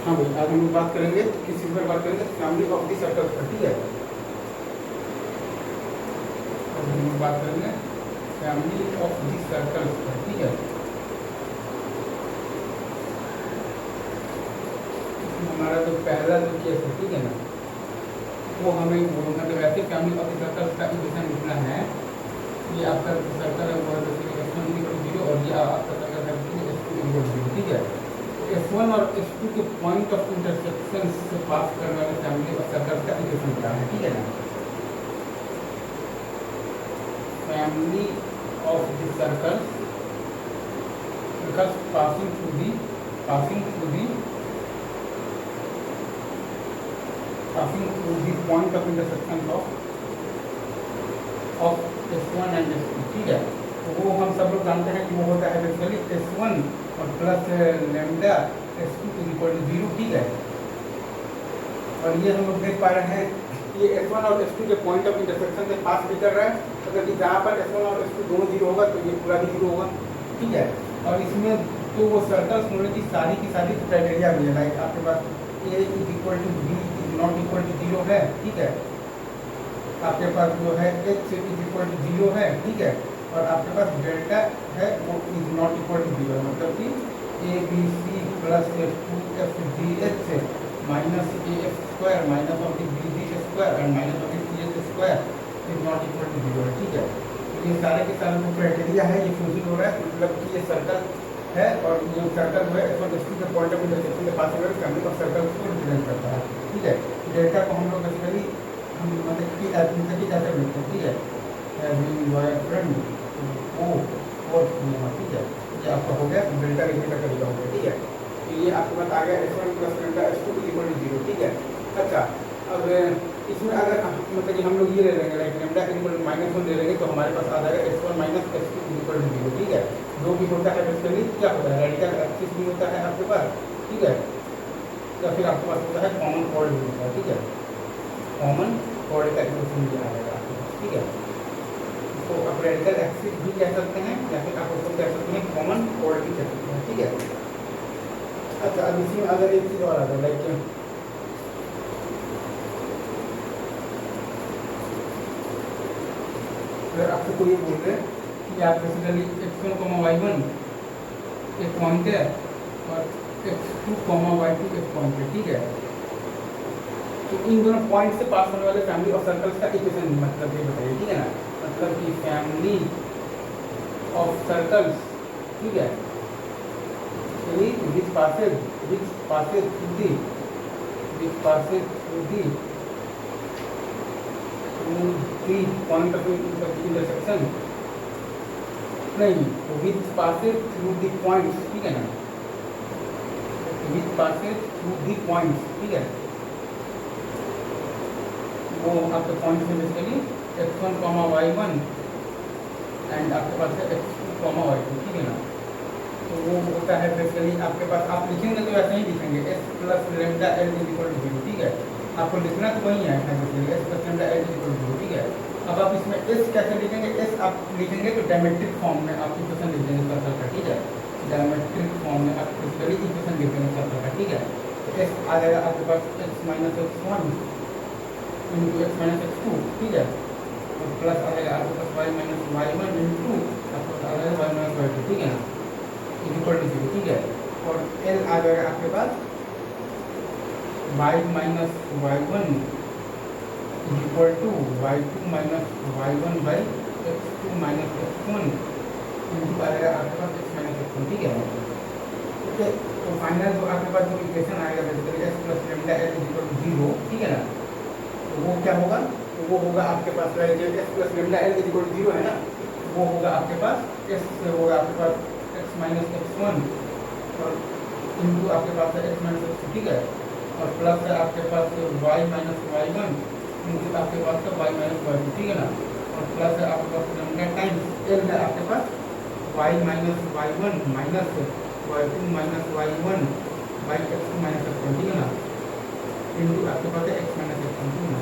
हाँ भाई, आज हम लोग बात करेंगे, किस चीज़ पर बात करेंगे? फैमिली ऑफ द सर्कल्स पर, ठीक है। और हम लोग बात करेंगे फैमिली ऑफ द सर्कल्स पर, ठीक है। हमारा जो पहला जो केस है, ठीक है ना, वो हमें मतलब ऐसे फैमिली ऑफ द सर्कल्स का इक्वेशन लिखना है। ये आपका सर्कल है वो S1 0 और ये आपका सर्कल है S2 0, ठीक है। S1 और S2 के पॉइंट ऑफ इंटरसेक्शन से पास करने वाले फैमिली ऑफ सर्कल्स का इक्वेशन क्या है, ठीक है ना। Family of the circles because passing through the point of intersection of S1 and S2, ठीक है। तो वो हम सब लोग जानते हैं कि वो होता है बेसिकली S1 और plus lambda S2 equal to 0, ठीक है। और ये हम लोग देख पा रहे हैं ये S1 और S2 के पॉइंट ऑफ इंटरसेक्शन से पास भी कर रहा है, मतलब कि जहाँ पर S1 और S2 दोनों 0 होगा तो ये पूरा भी 0 होगा, ठीक है। और इसमें तो वो सर्कल्स होने की सारी क्राइटेरिया भी है, लाइक आपके पास A is equal to B is not equal to 0 है, ठीक है। आपके पास जो है H इज इक्वल टू 0 है, ठीक है। और आपके पास डेल्टा है वो इज नॉट इक्वल टू 0, मतलब कि ABC plus F2FGH minus AF square minus of BG square and minus of CH square is not equal to 0, ठीक है। तो ये सारे के सारे जो क्राइटेरिया है ये फुलफिल हो रहा है, मतलब कि ये सर्कल है और ये सर्कल जो है S1 S2 के पॉइंट ऑफ इंटरसेक्शन के पास होकर फैमिली ऑफ सर्कल्स को रिप्रेजेंट करता है, ठीक है। डेल्टा को हम लोग बेसिकली हम मतलब कि ऐसे लिखते हैं, ठीक है, हैविंग बॉयफ्रेंड ओ और सिनेमा, ठीक है। ये आपका हो गया डेल्टा लिखने का तरीका हो गया, ठीक है। तो ये आपके पास आ गया S1 plus delta S2 equal to 0, ठीक है। अच्छा, अब इसमें अगर मतलब कि हम लोग ये ले लेंगे लाइक लेमडा इक्वल टू -1 ले लेंगे तो हमारे पास आ जाएगा S1 minus S2 equal to 0, ठीक है। जो भी होता है बेसिकली क्या होता है, रेडिकल एक्सिस भी होता है आपके पास, ठीक है, या फिर आपके पास होता है कॉमन कॉर्ड भी होता है, ठीक है। कॉमन कॉर्ड का इक्वेशन भी आएगा आपके पास, ठीक है। तो आप रेडिकल एक्सिस भी कह सकते हैं या फिर आप उसको कह सकते हैं कॉमन कॉर्ड भी कह सकते हैं, ठीक है। अच्छा, अब इसमें अगर एक चीज़ और आ जाए लाइक अगर आपसे कोई ये बोल रहे हैं कि आप बेसिकली x1, y1 एक पॉइंट है और x2, y2 एक पॉइंट है, ठीक है। तो इन दोनों पॉइंट से पास होने वाले फैमिली ऑफ सर्कल्स का इक्वेशन मतलब ये बताइए, ठीक है ना। मतलब कि फैमिली ऑफ सर्कल्स, ठीक है, which passes through the point of intersection, नहीं, which passes through the points, ठीक है ना, which passes through the points, ठीक है। वो आपके पॉइंट में बेसिकली x1, y1 एंड आपके पास है x2, y2, ठीक है ना। तो वो होता है बेसिकली आपके पास, आप लिखेंगे तो ऐसे ही लिखेंगे S plus lambda L equal to 0, ठीक है। आपको लिखना तो वही है basically S plus lambda L equal to 0, ठीक है। अब आप इसमें S कैसे लिखेंगे, S आप लिखेंगे तो डायमेट्रिक फॉर्म में आप इक्वेशन लिख देंगे सर्कल का, ठीक है। डायमेट्रिक फॉर्म में आप बेसिकली इक्वेशन लिख देंगे सर्कल का, ठीक है। तो S आ जाएगा आपके पास x minus x1 into x minus x2, ठीक है। और प्लस आ जाएगा आपके पास y माइनस y1 इंटू आपके पास आ जाएगा y माइनस y2, ठीक है ना, इक्वल टू 0, ठीक है। और L आ जाएगा आपके पास y minus y1 equal to y2 minus y1 by x2 minus x1 into आ जाएगा आपके पास x माइनस x1, ठीक है। ओके, तो फाइनल जो आपके पास जो इक्वेशन आएगा basically s plus lambda L equal to 0, ठीक है ना। तो वो क्या होगा, तो वो होगा आपके पास s plus lambda L equal to 0 है ना, वो होगा आपके पास s से होगा आपके पास x माइनस x1 और इंटू आपके पास है x माइनस x2, ठीक है। और प्लस है आपके पास y माइनस y1 इंटू आपके पास है y माइनस y2, ठीक है ना। और प्लस है आपके पास लेमडा टाइम्स L है आपके पास y minus y1 minus y2 minus y1 by x2 minus x1, ठीक है ना, इंटू आपके पास है x माइनस x1, ठीक है ना।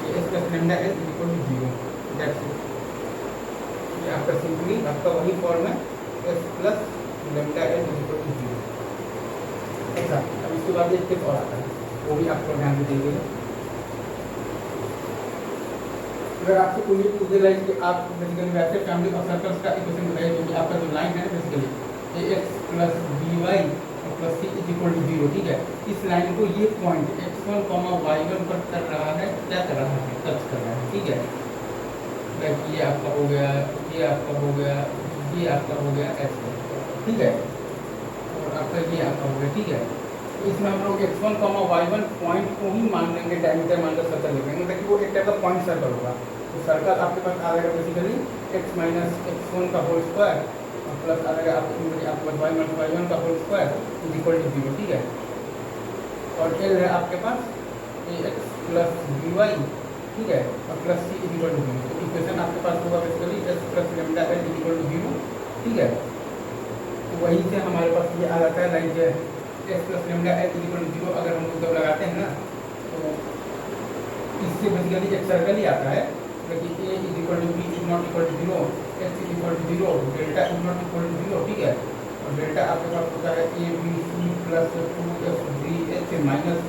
ये s plus lambda L equal to 0, that's it. ये आपका सिंपली आपका वही फॉर्म है s plus lambda L equal to 0, ऐसा। अब उसके बाद एक केस और आता है, वो भी आपको ध्यान में देंगे। अगर आपसे कोई पूछे लाइक कि आप बेसिकली वैसे फैमिली ऑफ सर्कल्स का इक्वेशन बताइए, क्योंकि आपका जो लाइन है बेसिकली ax प्लस by और plus c is equal to 0, ठीक है। इस लाइन को ये पॉइंट x1, y1 पर कर रहा है, क्या कर रहा है, टच कर रहा है, ठीक है। लाइक ये आपका हो गया, ये आपका हो गया, ये आपका हो गया x1, ठीक है, और आपका ये आपका हो गया, ठीक है। तो इसमें हम लोग x1, y1 पॉइंट को ही मान लेंगे, डायमीटर मानकर सर्कल लेंगे, मतलब कि वो एक टाइप का पॉइंट सर्कल होगा। तो सर्कल आपके पास आ जाएगा बेसिकली x माइनस x1 का होल स्क्वायर और प्लस आ जाएगा आपके पास y माइनस y1 का whole square is equal to 0, ठीक है। और L है आपके पास ax प्लस by, ठीक है, और plus c is equal to 0। तो इक्वेशन आपके पास होगा basically s plus lambda l is equal to 0, ठीक है। तो वहीं से हमारे पास ये आ जाता है like s plus lambda l is equal to 0। अगर हम लोग जब लगाते हैं ना तो इससे बेसिकली एक सर्कल ही आता है, लेकिन a is equal to b is not equal to 0, x is equal to 0, delta is not equal to 0, ठीक है। और डेल्टा आपके पास होता है a b c plus 2f dh minus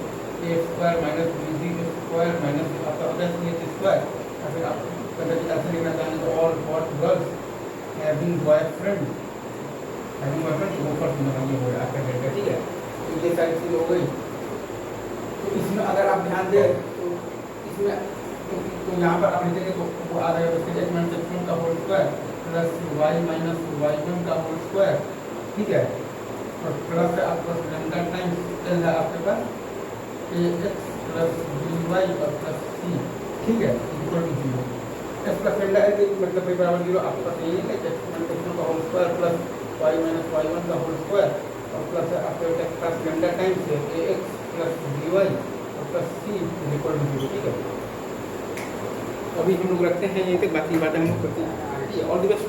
a square minus b c square minus आपका होता है c square. या फिर आप अगर ऐसे लिखना चाहें तो all hot girls having boyfriend वो फर्स्ट नंबर ये हो गया आपका डेल्टा, ठीक है। तो ये सारी चीज़ हो गई। तो इसमें अगर आप ध्यान दें तो इसमें तो यहाँ पर आप लिखेंगे तो वो आ जाएगा उसके x माइनस x1 का whole square plus y minus y1 का होल स्क्वायर, ठीक है। और प्लस आपके पास लैम्डा टाइम्स l है आपके पास ax प्लस by और प्लस c, ठीक है, equal to 0। s plus lambda l मतलब बराबर 0 आपके पास यही है x माइनस x1 का whole square plus y minus y1 का होल स्क्वायर और प्लस आपके पास lambda times ax plus by और प्लस c इक्वल टू 0, ठीक है। अभी हम लोग रखते हैं यहीं तक, बाकी बातें हम लोग करते हैं। All the best.